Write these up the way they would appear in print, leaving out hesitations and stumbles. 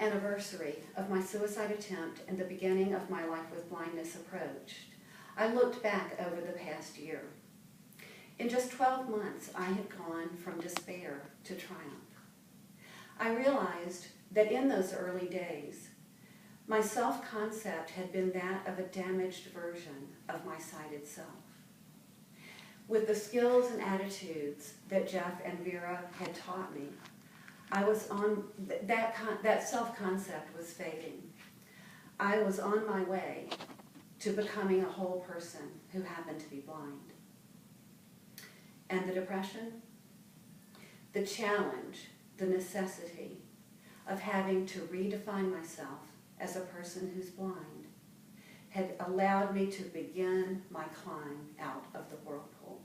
Anniversary of my suicide attempt and the beginning of my life with blindness approached, I looked back over the past year. In just 12 months, I had gone from despair to triumph. I realized that in those early days, my self-concept had been that of a damaged version of my sighted self. With the skills and attitudes that Jeff and Vera had taught me, I was on that self-concept was fading. I was on my way to becoming a whole person who happened to be blind. And the depression, the challenge, the necessity of having to redefine myself as a person who's blind had allowed me to begin my climb out of the whirlpool.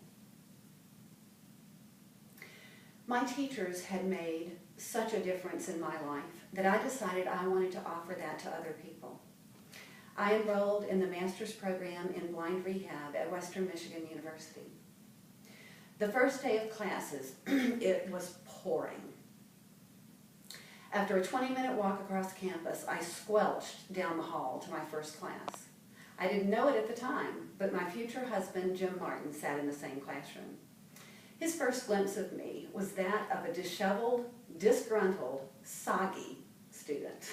My teachers had made such a difference in my life that I decided I wanted to offer that to other people. I enrolled in the master's program in blind rehab at Western Michigan University. The first day of classes, it was pouring. After a 20-minute walk across campus, I squelched down the hall to my first class. I didn't know it at the time, but my future husband, Jim Martin, sat in the same classroom. His first glimpse of me was that of a disheveled, disgruntled, soggy student.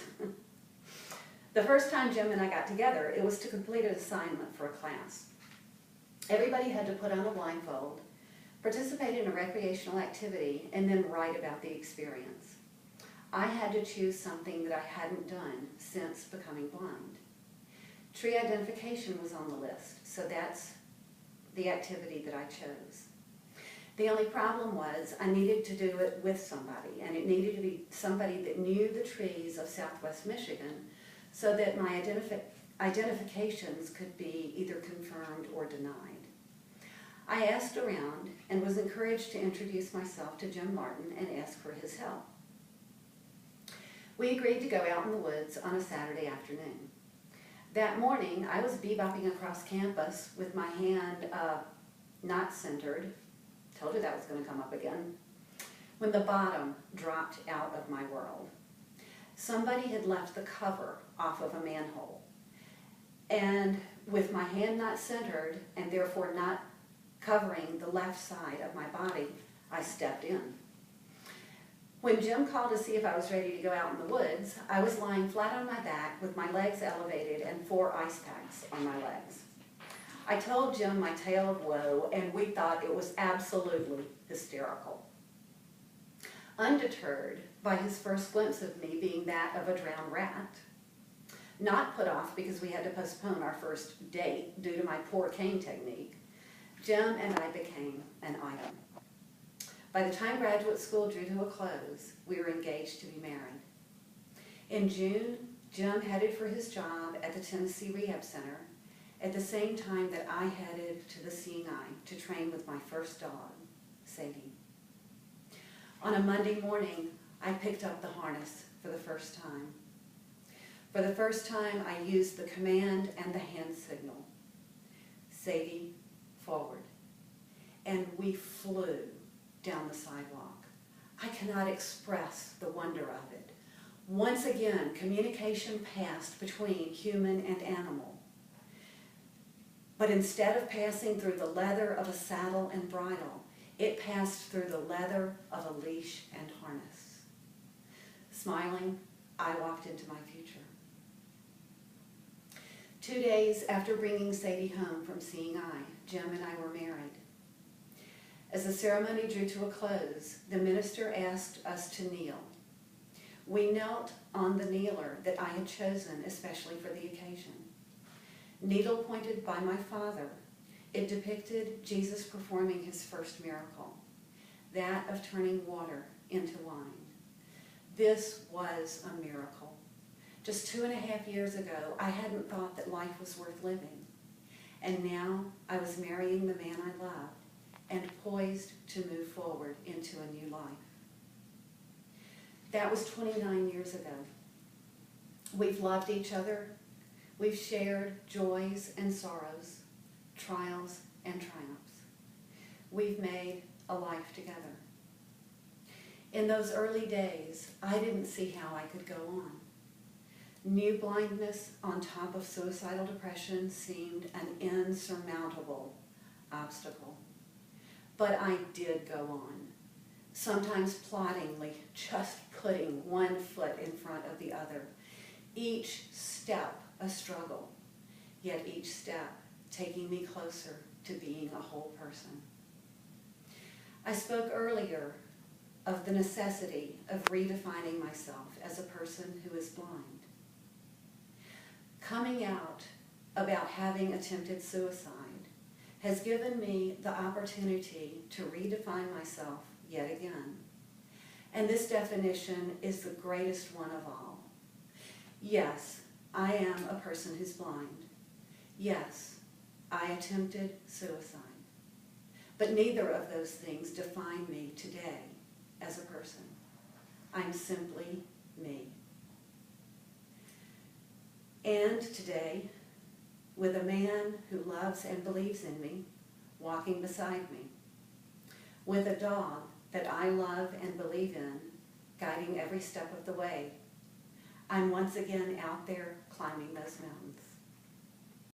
The first time Jim and I got together, it was to complete an assignment for a class. Everybody had to put on a blindfold, participate in a recreational activity, and then write about the experience. I had to choose something that I hadn't done since becoming blind. Tree identification was on the list, so that's the activity that I chose. The only problem was I needed to do it with somebody, and it needed to be somebody that knew the trees of Southwest Michigan so that my identifications could be either confirmed or denied. I asked around and was encouraged to introduce myself to Jim Martin and ask for his help. We agreed to go out in the woods on a Saturday afternoon. That morning, I was bebopping across campus with my hand not centered. Told you that was going to come up again. When the bottom dropped out of my world. Somebody had left the cover off of a manhole. And with my hand not centered and therefore not covering the left side of my body, I stepped in. When Jim called to see if I was ready to go out in the woods, I was lying flat on my back with my legs elevated and 4 ice packs on my legs. I told Jim my tale of woe, and we thought it was absolutely hysterical. Undeterred by his first glimpse of me being that of a drowned rat, not put off because we had to postpone our first date due to my poor cane technique, Jim and I became an item. By the time graduate school drew to a close, we were engaged to be married. In June, Jim headed for his job at the Tennessee Rehab Center at the same time that I headed to the Seeing Eye to train with my first dog, Sadie. On a Monday morning, I picked up the harness for the first time. For the first time, I used the command and the hand signal. Sadie, forward. And we flew down the sidewalk. I cannot express the wonder of it. Once again, communication passed between human and animal. But instead of passing through the leather of a saddle and bridle, it passed through the leather of a leash and harness. Smiling, I walked into my future. 2 days after bringing Sadie home from Seeing Eye, Jim and I were married. As the ceremony drew to a close, the minister asked us to kneel. We knelt on the kneeler that I had chosen especially for the occasion. Needle pointed by my father, it depicted Jesus performing his first miracle, that of turning water into wine. This was a miracle. Just 2.5 years ago, I hadn't thought that life was worth living. And now I was marrying the man I loved and poised to move forward into a new life. That was 29 years ago. We've loved each other. We've shared joys and sorrows, trials and triumphs. We've made a life together. In those early days, I didn't see how I could go on. New blindness on top of suicidal depression seemed an insurmountable obstacle. But I did go on, sometimes ploddingly, just putting one foot in front of the other, each step a struggle, yet each step taking me closer to being a whole person. I spoke earlier of the necessity of redefining myself as a person who is blind. Coming out about having attempted suicide has given me the opportunity to redefine myself yet again. And this definition is the greatest one of all. Yes, I am a person who's blind. Yes, I attempted suicide. But neither of those things define me today as a person. I'm simply me. And today, with a man who loves and believes in me, walking beside me, with a dog that I love and believe in, guiding every step of the way, I'm once again out there climbing those mountains.